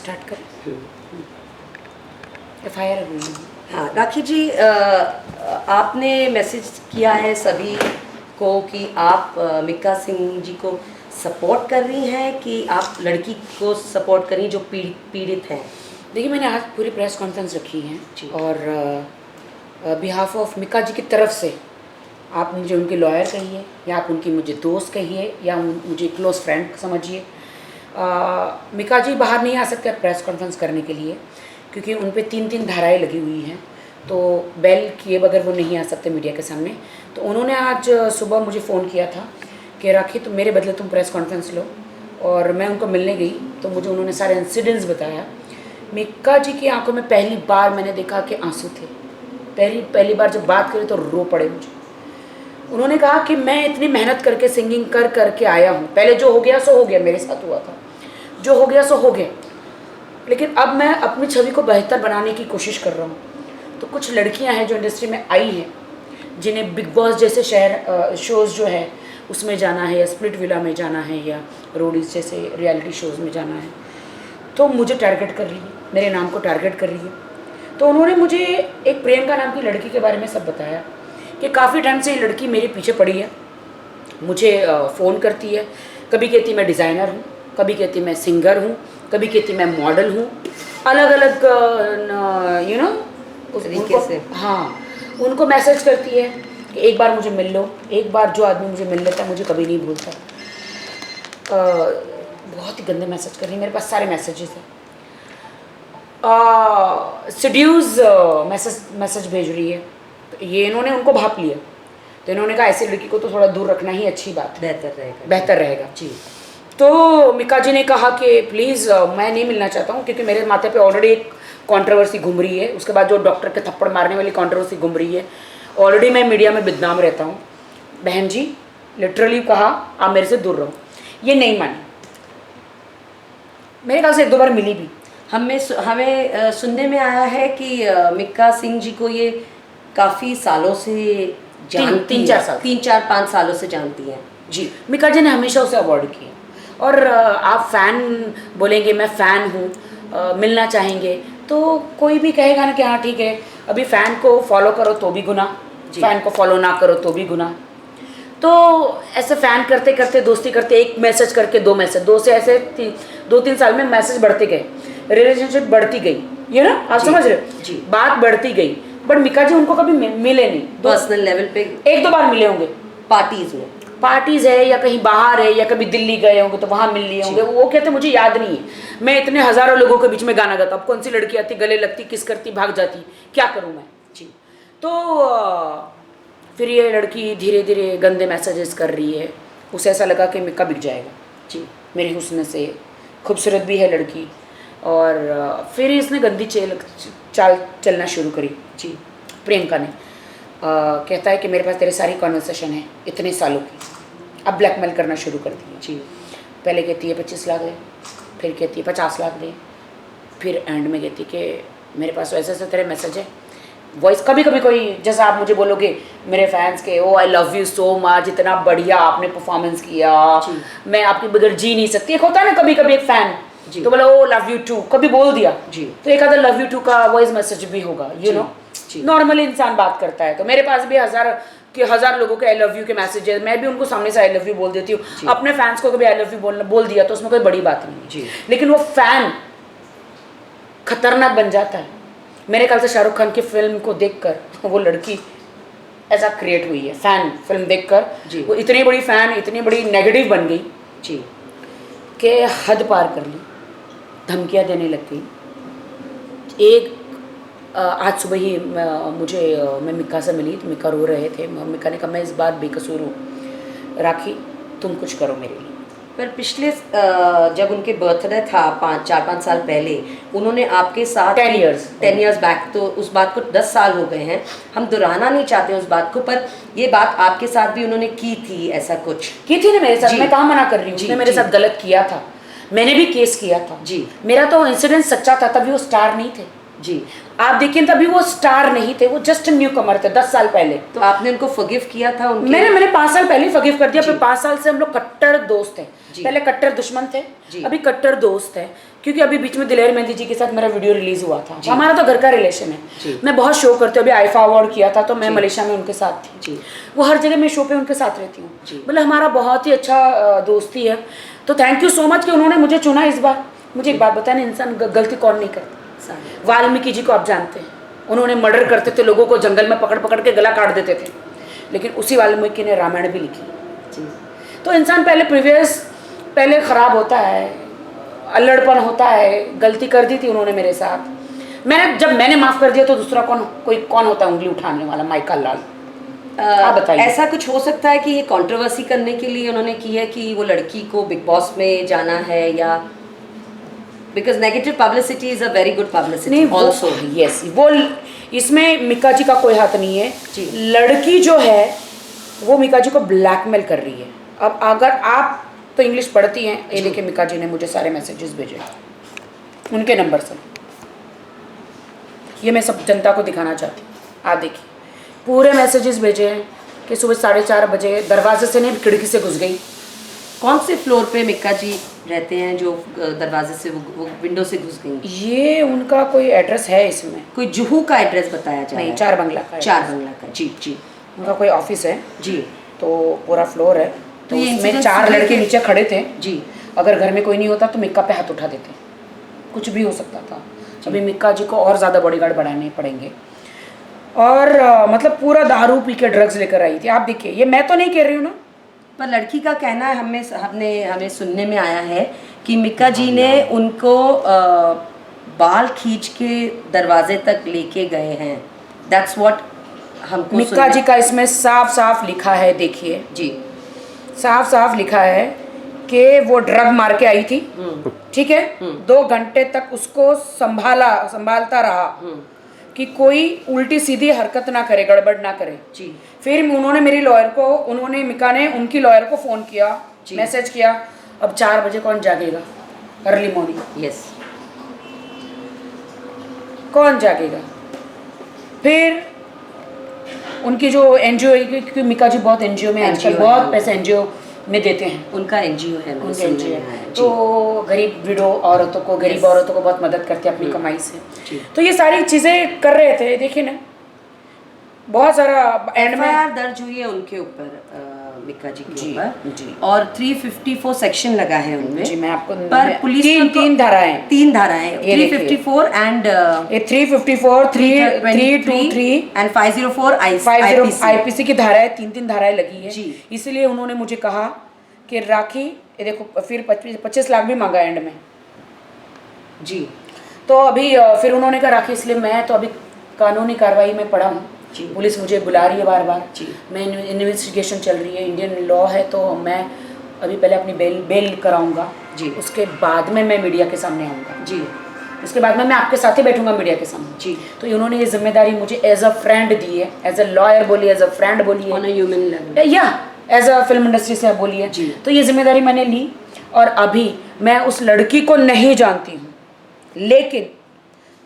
Start करें। FIR हुई है। हाँ राखी जी, आपने मैसेज किया है सभी को कि आप मिक्का सिंह जी को सपोर्ट कर रही हैं कि आप लड़की को सपोर्ट कर रही हैं जो पीड़ित हैं? देखिए, मैंने आज पूरी प्रेस कॉन्फ्रेंस रखी है जी। और बिहाफ ऑफ मिक्का जी की तरफ से आप मुझे उनके लॉयर कहिए या आप उनकी मुझे दोस्त कहिए या मुझे क्लोज फ्रेंड समझिए। मिक्का जी बाहर नहीं आ सकते प्रेस कॉन्फ्रेंस करने के लिए क्योंकि उन पे 3 धाराएं लगी हुई हैं, तो बेल किए बगैर वो नहीं आ सकते मीडिया के सामने। तो उन्होंने आज सुबह मुझे फ़ोन किया था कि राखी तुम मेरे बदले तुम प्रेस कॉन्फ्रेंस लो, और मैं उनको मिलने गई तो मुझे उन्होंने सारे इंसिडेंट्स बताया। मिक्का जी की आंखों में पहली बार मैंने देखा कि आंसू थे। पहली बार जब बात करी तो रो पड़े मुझे। उन्होंने कहा कि मैं इतनी मेहनत करके सिंगिंग कर करके आया हूँ, पहले जो हो गया सो हो गया, मेरे साथ हुआ था, जो हो गया सो हो गया, लेकिन अब मैं अपनी छवि को बेहतर बनाने की कोशिश कर रहा हूँ। तो कुछ लड़कियाँ हैं जो इंडस्ट्री में आई हैं, जिन्हें बिग बॉस जैसे शोज़ जो है उसमें जाना है, या स्प्लिट विला में जाना है, या रोडीज जैसे रियलिटी शोज़ में जाना है, तो मुझे टारगेट कर रही है, मेरे नाम को टारगेट कर रही है। तो उन्होंने मुझे एक प्रियंका नाम की लड़की के बारे में सब बताया कि काफ़ी टाइम से ये लड़की मेरे पीछे पड़ी है, मुझे फ़ोन करती है, कभी कहती मैं डिज़ाइनर हूँ, कभी कहती मैं सिंगर हूँ, कभी कहती मैं मॉडल हूँ, अलग अलग यू नो उस तरीके से। हाँ, उनको मैसेज करती है कि एक बार मुझे मिल लो। एक बार जो आदमी मुझे मिल लेता है मुझे कभी नहीं भूलता। बहुत ही गंदे मैसेज कर रही है, मेरे पास सारे मैसेजेस हैं। सीड्यूज मैसेज भेज रही है, तो ये इन्होंने उनको भाप लिया, तो इन्होंने कहा ऐसी लड़की को तो थोड़ा दूर रखना ही अच्छी बात, बेहतर रहेगा जी। तो मिक्का जी ने कहा कि प्लीज़ मैं नहीं मिलना चाहता हूँ क्योंकि मेरे माथे पे ऑलरेडी एक कंट्रोवर्सी घूम रही है, उसके बाद जो डॉक्टर के थप्पड़ मारने वाली कंट्रोवर्सी घूम रही है, ऑलरेडी मैं मीडिया में बदनाम रहता हूँ। बहन जी लिटरली कहा आप मेरे से दूर रहो, ये नहीं मानी। मेरे ख्याल से 1-2 बार मिली भी। हमें सुनने में आया है कि मिक्का सिंह जी को ये काफ़ी सालों से जानती 3-4-5 सालों से जानती हैं जी। मिक्का जी ने हमेशा उसे अवॉइड किया, और आप फ़ैन बोलेंगे, मैं फ़ैन हूँ, मिलना चाहेंगे, तो कोई भी कहेगा ना कि हाँ ठीक है, अभी फ़ैन को फॉलो करो तो भी गुनाह, फ़ैन को फॉलो ना करो तो भी गुनाह। तो ऐसे फ़ैन करते करते दोस्ती करते, एक मैसेज करके 2 मैसेज, 2 से ऐसे 2-3 साल में मैसेज बढ़ते गए, रिलेशनशिप बढ़ती गई, ये ना आप समझ रहे हो जी, बात बढ़ती गई। बट मिक्का जी उनको कभी मिले नहीं, पर्सनल लेवल पे 1-2 बार मिले होंगे, पार्टीज है या कहीं बाहर है या कभी दिल्ली गए होंगे तो वहाँ मिल लिए होंगे। वो कहते मुझे याद नहीं है, मैं इतने हज़ारों लोगों के बीच में गाना गाता, अब कौन सी लड़की आती, गले लगती, किस करती, भाग जाती, क्या करूँ मैं जी। तो फिर ये लड़की धीरे धीरे गंदे मैसेजेस कर रही है, उसे ऐसा लगा कि मिक्का बिक जाएगा जी, मेरे हुस्न से, खूबसूरत भी है लड़की, और फिर इसने गंदी चाल चलना शुरू करी जी। प्रियंका ने कहता है कि मेरे पास तेरे सारी कॉन्वर्सेशन है इतने सालों की, अब ब्लैकमेल करना शुरू कर दी जी। पहले कहती है 25 लाख दे, फिर कहती है 50 लाख दे, फिर एंड में कहती है कि मेरे पास वैसे ऐसे तेरे मैसेज है, वॉइस कभी कभी कोई, जैसा आप मुझे बोलोगे मेरे फैंस के, oh I love you so much, इतना बढ़िया आपने परफॉर्मेंस किया, मैं आपके बगैर जी नहीं सकती, एक होता है ना कभी कभी एक फ़ैन तो बोला ओ लव यू टू, कभी बोल दिया जी, तो एक आधा लव यू टू का वॉइस मैसेज भी होगा, यू नो नॉर्मली इंसान बात करता है। तो मेरे पास भी हज़ार लोगों के आई लव यू के मैसेज है, मैं भी उनको सामने से आई लव यू बोल देती हूँ। अपने फैंस को कभी आई लव यू बोल दिया तो उसमें कोई बड़ी बात नहीं है, लेकिन वो फ़ैन खतरनाक बन जाता है। मेरे ख्याल से शाहरुख खान की फिल्म को देखकर वो लड़की ऐसा क्रिएट हुई है, फ़ैन फिल्म देखकर वो इतनी बड़ी फ़ैन, इतनी बड़ी नेगेटिव बन गई जी कि हद पार कर ली, धमकियाँ देने लग गई। एक आज सुबह ही मैं मिक्का से मिली तो मिक्का रो रहे थे, मिक्का ने कहा मैं इस बार बेकसूर हूँ, राखी तुम कुछ करो मेरे लिए। पर पिछले जब उनके बर्थडे था 4-5 साल पहले, उन्होंने आपके साथ 10 इयर्स बैक, तो उस बात को 10 साल हो गए हैं, हम दोहराना नहीं चाहते उस बात को, पर ये बात आपके साथ भी उन्होंने की थी, ऐसा कुछ की थी ना मेरे साथ, मैं कहाँ मना कर रही हूँ, उसने मेरे साथ गलत किया था, मैंने भी केस किया था जी। मेरा तो इंसिडेंट सच्चा था, तभी वो स्टार नहीं थे जी, आप देखिए तभी वो स्टार नहीं थे, वो जस्ट न्यू कमर थे 10 साल पहले। तो आपने उनको फॉरगिव किया था? मैंने 5 साल पहले फॉरगिव कर दिया, फिर 5 साल से हम लोग कट्टर दोस्त हैं, पहले कट्टर दुश्मन थे, अभी कट्टर दोस्त हैं। क्योंकि अभी बीच में दिलेर मेहंदी जी के साथ मेरा वीडियो रिलीज हुआ था, हमारा तो घर का रिलेशन है, मैं बहुत शो करती हूँ। अभी आईफा अवार्ड किया था तो मैं मलेशिया में उनके साथ थी, वो हर जगह मैं शो पे उनके साथ रहती हूँ, मतलब हमारा बहुत ही अच्छा दोस्ती है। तो थैंक यू सो मच कि उन्होंने मुझे चुना इस बार। मुझे एक बात बताया ना, इंसान गलती कौन नहीं करता। वाल्मीकि जी को आप जानते हैं, उन्होंने मर्डर करते थे, लोगों को जंगल में पकड़ पकड़ के गला काट देते थे, लेकिन उसी वाल्मीकि ने रामायण भी लिखी। तो इंसान पहले ख़राब होता है, अल्लड़पन होता है, गलती कर दी थी उन्होंने मेरे साथ, जब मैंने माफ़ कर दिया तो दूसरा कौन होता है उंगली उठाने वाला? माइकल लाल, आप बताइए। ऐसा कुछ हो सकता है कि ये कंट्रोवर्सी करने के लिए उन्होंने की है कि वो लड़की को बिग बॉस में जाना है, या because negative publicity is a very good publicity also. Yes, वो इसमें मिका जी का कोई हाथ नहीं है जी। लड़की जो है वो मिका जी को ब्लैकमेल कर रही है। अब अगर आप तो इंग्लिश पढ़ती हैं, ये देखिए मिका जी ने मुझे सारे मैसेजेस भेजे उनके नंबर से, ये मैं सब जनता को दिखाना चाहती हूँ। आप देखिए पूरे मैसेजेस भेजे हैं कि सुबह 4:30 बजे दरवाजे से नहीं, खिड़की से घुस गई। कौन से फ्लोर पे मिक्का जी रहते हैं जो दरवाजे से वो विंडो से घुस गई? ये उनका कोई एड्रेस है, इसमें कोई जुहू का एड्रेस बताया जाए? नहीं, 4 बंगला का। 4 बंगला का, जी जी। उनका कोई ऑफिस है जी, तो पूरा फ्लोर है, तो इसमें 4 लड़के नीचे खड़े थे जी। अगर घर में कोई नहीं होता तो मिक्का पे हाथ उठा देते, कुछ भी हो सकता था। अभी मिक्का जी को और ज़्यादा बॉडीगार्ड बढ़ाने पड़ेंगे। और मतलब पूरा दारू पी के ड्रग्स लेकर आई थी। आप देखिए, ये मैं तो नहीं कह रही हूँ ना, पर लड़की का कहना है, हमें सुनने में आया है कि मिक्का जी ने उनको बाल खींच के दरवाजे तक लेके गए हैं। दैट्स व्हाट हमको मिक्का जी का इसमें साफ साफ लिखा है, देखिए जी, साफ साफ लिखा है कि वो ड्रग मार के आई थी, ठीक है, 2 घंटे तक उसको संभालता रहा कि कोई उल्टी सीधी हरकत ना करे, गड़बड़ ना करे जी। फिर उन्होंने मिका ने उनकी लॉयर को फ़ोन किया, मैसेज किया। अब 4 बजे कौन जागेगा? अर्ली मॉर्निंग, यस, कौन जागेगा? फिर उनकी जो एनजीओ, क्योंकि मिका जी बहुत एनजीओ में आजकल बहुत पैसे एनजीओ में देते हैं, उनका एनजीओ है, उनका एनजीओ है, तो गरीब विडो औरतों को, गरीब औरतों को बहुत मदद करते हैं अपनी कमाई से। तो ये सारी चीज़ें कर रहे थे। देखिए ना, बहुत सारा एंड में दर्ज हुई है उनके ऊपर, मिक्का जी के ऊपर जी, और 354 सेक्शन लगा है उनमें जी। मैं आपको पर पुलिस तीन धाराएं 354 एंड 354, 323 एंड 504 आईपीसी की धाराएं, 3 धाराएं लगी है जी। इसलिए उन्होंने मुझे कहा कि राखी, ये देखो, फिर 25 लाख भी मांगा एंड में जी। तो अभी फिर उन्होंने कहा राखी, इसलिए मैं तो अभी कानूनी कार्रवाई में पड़ा हूँ, पुलिस मुझे बुला रही है बार बार, मैं इन्वेस्टिगेशन चल रही है, इंडियन लॉ है, तो मैं अभी पहले अपनी बेल कराऊंगा जी, उसके बाद में मैं मीडिया के सामने आऊँगा जी, उसके बाद में मैं आपके साथ ही बैठूंगा मीडिया के सामने जी। तो इन्होंने ये जिम्मेदारी मुझे एज अ फ्रेंड दी है, एज अ लॉयर बोलिए, एज अ फ्रेंड बोलिए, ऑन अ ह्यूमन लेवल, या एज अ फिल्म इंडस्ट्री से आप बोलिए जी। तो ये जिम्मेदारी मैंने ली, और अभी मैं उस लड़की को नहीं जानती हूँ, लेकिन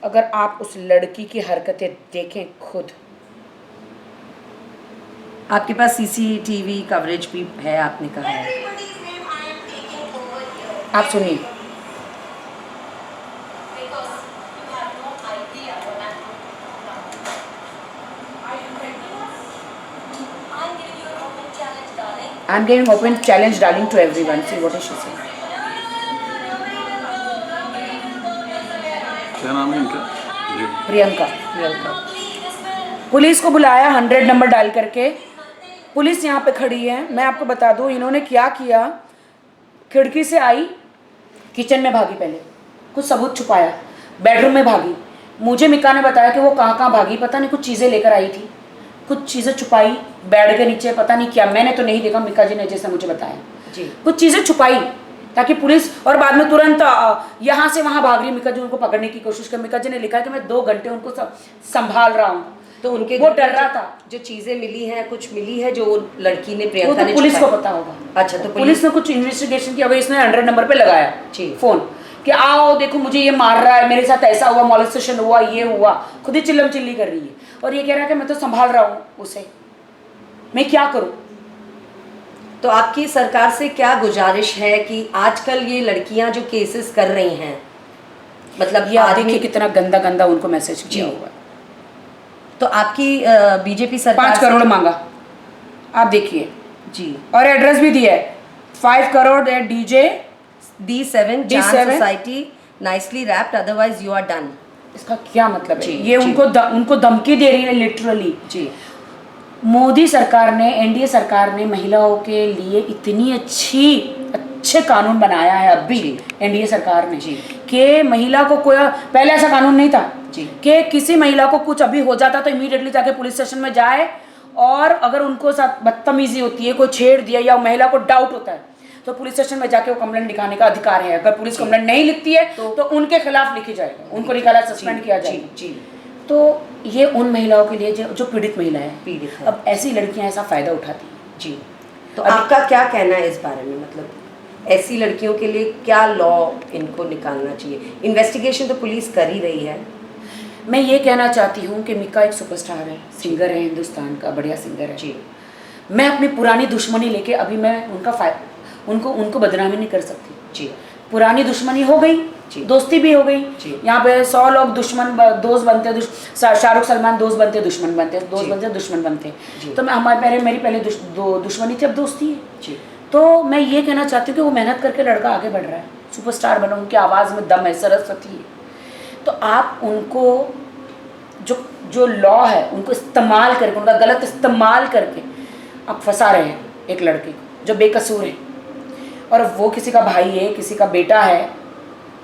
अगर आप उस लड़की की हरकतें देखें खुद, आपके पास सीसीटीवी कवरेज भी है, आपने कहा है, आप सुनिए। I'm giving open challenge, darling, to everyone. See what is she saying. क्या नाम है इनका? प्रियंका। पुलिस को बुलाया 100 नंबर डाल करके, पुलिस यहाँ पे खड़ी है। मैं आपको बता दूँ इन्होंने क्या किया, खिड़की से आई, किचन में भागी, पहले कुछ सबूत छुपाया, बेडरूम में भागी। मुझे मिका ने बताया कि वो कहाँ भागी, पता नहीं, कुछ चीज़ें लेकर आई थी, कुछ चीज़ें छुपाई बेड के नीचे, पता नहीं क्या, मैंने तो नहीं देखा, मिका जी ने जैसे मुझे बताया जी, कुछ चीज़ें छुपाई ताकि पुलिस, और बाद में तुरंत यहाँ से वहाँ भाग रही। मिका जी उनको पकड़ने की कोशिश कर, मिका जी ने लिखा कि मैं 2 घंटे उनको संभाल रहा हूँ, तो उनके वो डर रहा था। जो चीज़ें मिली हैं, कुछ मिली है जो लड़की ने, प्रियंका ने, पुलिस को पता होगा। अच्छा, तो पुलिस ने कुछ इन्वेस्टिगेशन किया, इसने 100 नंबर पे लगाया फ़ोन कि आओ देखो मुझे ये मार रहा है, मेरे साथ ऐसा हुआ, मॉलेस्टेशन हुआ, ये हुआ, खुद ही चिल्लम चिल्ली कर रही है, और ये कह रहा है कि मैं तो संभाल रहा हूँ उसे, मैं क्या करूँ। तो आपकी सरकार से क्या गुजारिश है कि आजकल ये लड़कियां जो केसेस कर रही हैं, मतलब ये आप देखिए कितना गंदा गंदा उनको मैसेज किया हुआ है। तो आपकी बीजेपी सरकार 5 करोड़ मांगा, आप देखिए जी, और एड्रेस भी दिया है 5 crore at DJ D7 D7 society nicely wrapped otherwise you are done. इसका क्या मतलब है? जी, ये जी। उनको धमकी दे रही है लिटरली। जी मोदी सरकार ने, एनडीए सरकार ने महिलाओं के लिए इतनी अच्छे कानून बनाया है अभी एनडीए सरकार ने कि महिला को कोई, पहले ऐसा कानून नहीं था कि किसी महिला को कुछ अभी हो जाता तो इमीडिएटली जाके पुलिस स्टेशन में जाए, और अगर उनको साथ बदतमीजी होती है, कोई छेड़ दिया या महिला को डाउट होता है तो पुलिस स्टेशन में जाके वो कंप्लेंट लिखाने का अधिकार है। अगर पुलिस कंप्लेंट नहीं लिखती है तो उनके खिलाफ लिखी जाएगी, उनको निकाला, सस्पेंड किया जाएगा। तो ये उन महिलाओं के लिए जो पीड़ित महिला है, अब ऐसी लड़कियां ऐसा फायदा उठाती हैं। जी, तो आपका क्या कहना है इस बारे में? मतलब ऐसी लड़कियों के लिए क्या लॉ इनको निकालना चाहिए? इन्वेस्टिगेशन तो पुलिस कर ही रही है। मैं ये कहना चाहती हूँ कि मिक्का एक सुपरस्टार है, सिंगर है, हिंदुस्तान का बढ़िया सिंगर है। जी, मैं अपनी पुरानी दुश्मनी लेके अभी मैं उनको बदनामी नहीं कर सकती। जी, पुरानी दुश्मनी हो गई, दोस्ती भी हो गई। यहाँ पे 100 लोग दोस्त बनते, शाहरुख सलमान दोस्त बनते, दुश्मन बनते, दोस्त बनते, दुश्मन बनते। तो मेरी पहले दुश्मनी थी, अब दोस्ती है। तो मैं ये कहना चाहती हूँ कि वो मेहनत करके लड़का आगे बढ़ रहा है, सुपरस्टार बना, उनकी आवाज़ में दम है, सरस्वती है। तो आप उनको जो लॉ है उनको इस्तेमाल करके, उनका गलत इस्तेमाल करके आप फंसा रहे हैं एक लड़के को जो बेकसूर है, और वो किसी का भाई है, किसी का बेटा है,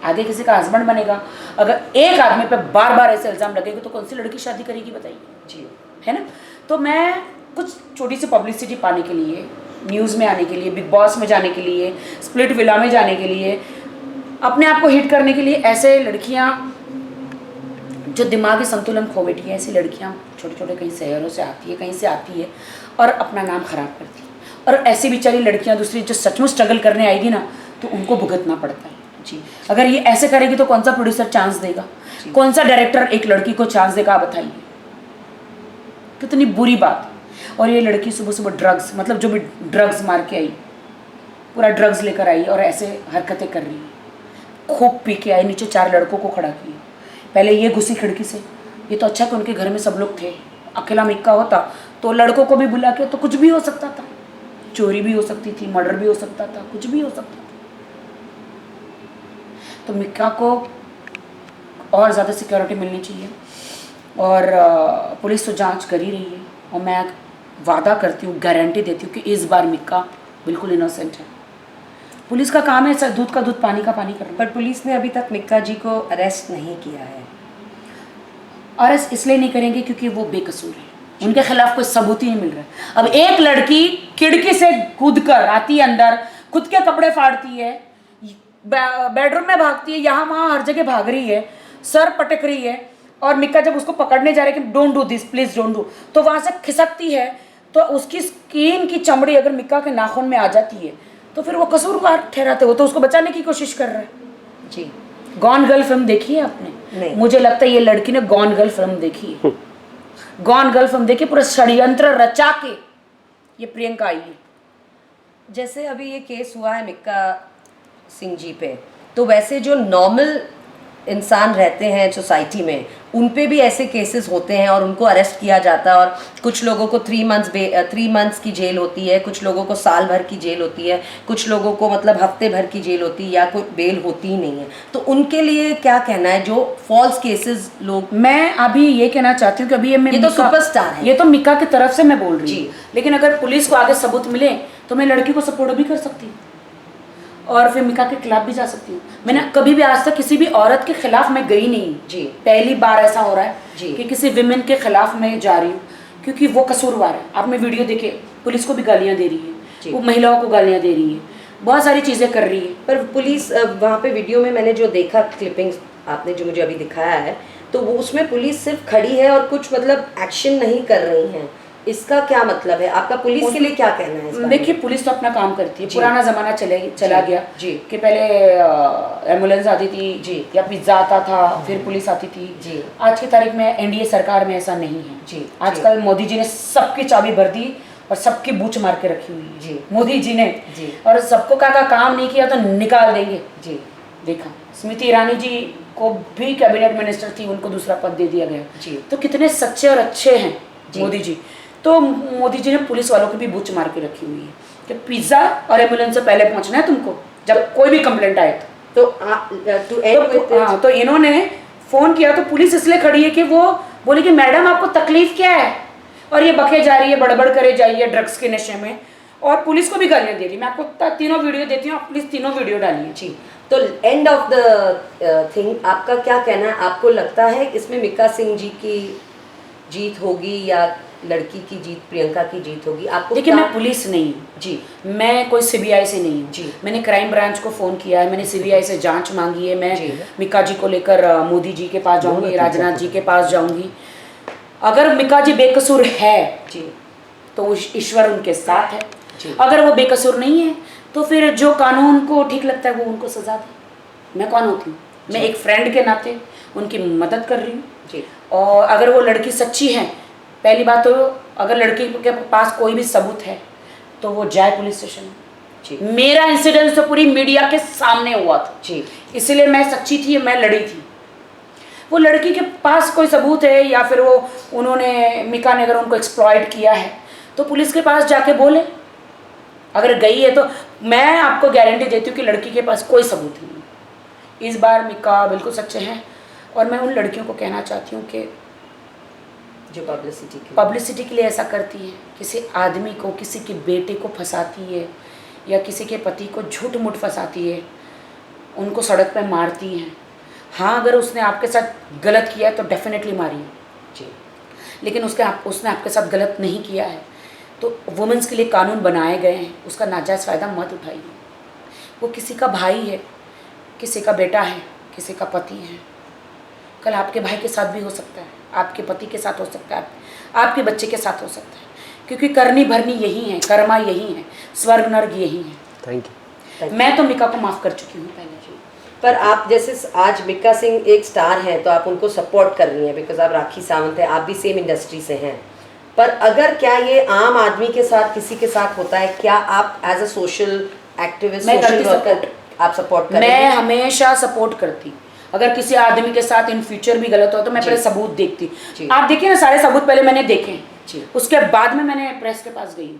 आगे किसी का हस्बैंड बनेगा। अगर एक आदमी पे बार बार ऐसे इल्ज़ाम लगेगा तो कौन सी लड़की शादी करेगी बताइए? जी, है ना। तो मैं कुछ छोटी सी पब्लिसिटी पाने के लिए, न्यूज़ में आने के लिए, बिग बॉस में जाने के लिए, स्प्लिट विला में जाने के लिए, अपने आप को हिट करने के लिए, ऐसे लड़कियां जो दिमागी संतुलन खो बैठी है, ऐसी लड़कियां छोटे छोटे कहीं शहरों से आती है, कहीं से आती है और अपना नाम खराब करती है। और ऐसी बेचारी लड़कियां दूसरी जो सचमुच स्ट्रगल करने आएगी ना, तो उनको भुगतना पड़ता है। जी, अगर ये ऐसे करेगी तो कौन सा प्रोड्यूसर चांस देगा, कौन सा डायरेक्टर एक लड़की को चांस देगा? बताइए, कितनी बुरी बात। और ये लड़की सुबह सुबह ड्रग्स, मतलब जो भी ड्रग्स मार के आई, पूरा ड्रग्स लेकर आई और ऐसे हरकतें कर रही है। खूब पी के आई, नीचे 4 लड़कों को खड़ा किया, पहले ये घुसी खिड़की से। ये तो अच्छा कि उनके घर में सब लोग थे, अकेला मिक्का होता तो लड़कों को भी बुला के तो कुछ भी हो सकता था, चोरी भी हो सकती थी, मर्डर भी हो सकता था, कुछ भी हो सकता था। तो मिक्का को और ज़्यादा सिक्योरिटी मिलनी चाहिए, और पुलिस तो जांच कर ही रही है, और मैं वादा करती हूँ, गारंटी देती हूँ कि इस बार मिक्का बिल्कुल इनोसेंट है। पुलिस का काम है दूध का दूध, पानी का पानी करना। पर पुलिस ने अभी तक मिक्का जी को अरेस्ट नहीं किया है। अरेस्ट इसलिए नहीं करेंगे क्योंकि वो बेकसूर है, उनके खिलाफ कोई सबूत ही नहीं मिल रहा। अब एक लड़की खिड़की से कूदकर आती है अंदर, खुद के कपड़े फाड़ती है, बेडरूम में भागती है, यहाँ वहाँ हर जगह भाग रही है, सर पटक रही है, और मिक्का जब उसको पकड़ने जा रहे कि don't do this, please don't do, तो वहाँ से खिसकती है, तो उसकी स्किन की चमड़ी अगर मिक्का के नाखून में आ जाती है तो फिर वो कसूरवार ठहराते हो, तो उसको बचाने की कोशिश कर रहा है। जी, गॉन गर्ल फिल्म देखी है आपने? नहीं। मुझे लगता है ये लड़की ने गॉन गर्ल फिल्म देखी है। गॉन गर्ल फिल्म देखी, पूरा षड्यंत्र रचा के ये प्रियंका आई है। जैसे अभी ये केस हुआ है मिक्का सिंह जी पे, तो वैसे जो नॉर्मल इंसान रहते हैं सोसाइटी में, उन पे भी ऐसे केसेस होते हैं और उनको अरेस्ट किया जाता है, और कुछ लोगों को 3 मंथ्स की जेल होती है, कुछ लोगों को साल भर की जेल होती है, कुछ लोगों को मतलब हफ्ते भर की जेल होती है, या कोई बेल होती ही नहीं है। तो उनके लिए क्या कहना है जो फॉल्स केसेस लोग? मैं अभी ये कहना चाहती हूँ कि अभी ये तो सुपरस्टार है, ये तो मिक्का की तरफ से मैं बोल रही हूँ, लेकिन अगर पुलिस को आगे सबूत मिले तो मैं लड़की को सपोर्ट भी कर सकती हूँ और फिर मिक्का के खिलाफ भी जा सकती हूँ। मैंने कभी भी आज तक किसी भी औरत के खिलाफ मैं गई नहीं जी, पहली बार ऐसा हो रहा है कि किसी विमेन के खिलाफ मैं जा रही हूँ, क्योंकि वो कसूरवार है। आपने वीडियो देखे, पुलिस को भी गालियाँ दे रही है, वो महिलाओं को गालियाँ दे रही है, बहुत सारी चीज़ें कर रही है। पर पुलिस वहाँ पे वीडियो में मैंने जो देखा, क्लिपिंग्स आपने जो मुझे अभी दिखाया है, तो वो उसमें पुलिस सिर्फ खड़ी है और कुछ मतलब एक्शन नहीं कर रही हैं। इसका क्या मतलब है? आपका पुलिस के लिए क्या कहना है? देखिए, पुलिस तो अपना काम करती है। पुराना ज़माना चला गया जी, कि पहले एम्बुलेंस आती थी जी, या पिज्ज़ा आता था, फिर पुलिस आती थी जी। आज की तारीख में एनडीए सरकार में ऐसा नहीं है जी। आजकल मोदी जी ने सबकी चाबी भर दी और सबकी बूच मार के रखी हुई है जी, मोदी जी ने जी। और सबको का काम नहीं किया तो निकाल देंगे जी। देखा, स्मृति ईरानी जी को भी कैबिनेट मिनिस्टर थी, उनको दूसरा पद दे दिया गया। जी। तो कितने सच्चे और अच्छे हैं मोदी जी। तो मोदी जी ने पुलिस वालों की भी बुच मार के रखी हुई है कि पिज्ज़ा और एम्बुलेंस से पहले पहुंचना है तुमको, जब कोई भी कंप्लेंट आए तो टू एंड विद हाँ, तो इन्होंने फ़ोन किया तो पुलिस इसलिए खड़ी है कि वो बोली कि मैडम आपको तकलीफ क्या है, और ये बके जा रही है, बड़बड़ करे जा रही है ड्रग्स के नशे में, और पुलिस को भी गालियाँ दे रही। मैं आपको तीनों वीडियो देती हूँ, आप प्लीज़ तीनों वीडियो डालिए। जी। तो एंड ऑफ द थिंग, आपका क्या कहना है? आपको लगता है इसमें मीका सिंह जी की जीत होगी या लड़की की जीत, प्रियंका की जीत होगी? आपको देखिए, क्या? मैं पुलिस नहीं हूँ जी। मैं कोई सीबीआई से नहीं हूँ जी। मैंने क्राइम ब्रांच को फ़ोन किया है, मैंने सीबीआई से जांच मांगी है। मैं जी। मीका जी को लेकर मोदी जी के पास जाऊंगी, राजनाथ जी के पास जाऊंगी। अगर मीका जी बेकसूर है जी। तो ईश्वर उनके साथ है, जी। अगर वो बेकसूर नहीं है तो फिर जो कानून को ठीक लगता है वो उनको सजा दे। मैं कौन होती हूँ? मैं एक फ्रेंड के नाते उनकी मदद कर रही हूँ। जी। और अगर वो लड़की सच्ची है, पहली बात तो अगर लड़की के पास कोई भी सबूत है तो वो जाए पुलिस स्टेशन में। जी। मेरा इंसिडेंट तो पूरी मीडिया के सामने हुआ था, जी। इसलिए मैं सच्ची थी, मैं लड़ी थी। वो लड़की के पास कोई सबूत है या फिर वो उन्होंने मीका ने अगर उनको एक्सप्लॉइट किया है तो पुलिस के पास जाके बोले। अगर गई है तो मैं आपको गारंटी देती हूँ कि लड़की के पास कोई सबूत नहीं है। इस बार मीका बिल्कुल सच्चे हैं, और मैं उन लड़कियों को कहना चाहती हूँ कि जो पब्लिसिटी के लिए ऐसा करती है, किसी आदमी को, किसी के बेटे को फंसाती है या किसी के पति को झूठ मूठ फंसाती है, उनको सड़क पे मारती हैं। हाँ, अगर उसने आपके साथ गलत किया है तो डेफिनेटली मारिए जी। लेकिन उसने आपके साथ गलत नहीं किया है तो वुमेंस के लिए कानून बनाए गए हैं, उसका नाजायज़ फ़ायदा मत उठाइए। वो किसी का भाई है, किसी का बेटा है, किसी का पति है, कल आपके भाई के साथ भी हो सकता है, आपके पति के साथ हो सकता है, आपके बच्चे के साथ हो सकता है, क्योंकि करनी भरनी यही है, कर्मा यही है, स्वर्ग नर्क यही है। Thank you. मैं तो मीका को माफ़ कर चुकी हूँ पहले। पर आप जैसे आज मीका सिंह एक स्टार हैं तो आप उनको सपोर्ट कर रही हैं, बिकॉज आप राखी सावंत हैं, आप भी सेम इंडस्ट्री से हैं। पर अगर क्या ये आम आदमी के साथ, किसी के साथ होता है, क्या आप as a social activist, social worker आप सपोर्ट करेंगे? मैं हमेशा सपोर्ट करती। अगर किसी आदमी के साथ इन फ्यूचर भी गलत हो तो मैं पहले सबूत देखती। आप देखिए ना, सारे सबूत पहले मैंने देखे, उसके बाद में मैंने प्रेस के पास गई।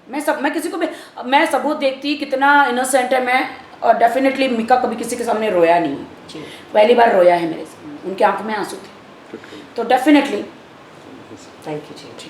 मैं किसी को भी मैं सबूत देखती, कितना इनोसेंट है मैं, और डेफिनेटली मीका कभी किसी के सामने रोया नहीं है। पहली बार रोया है मेरे सामने, उनकी आंख में आंसू थे, तो डेफिनेटली। Thank you ji.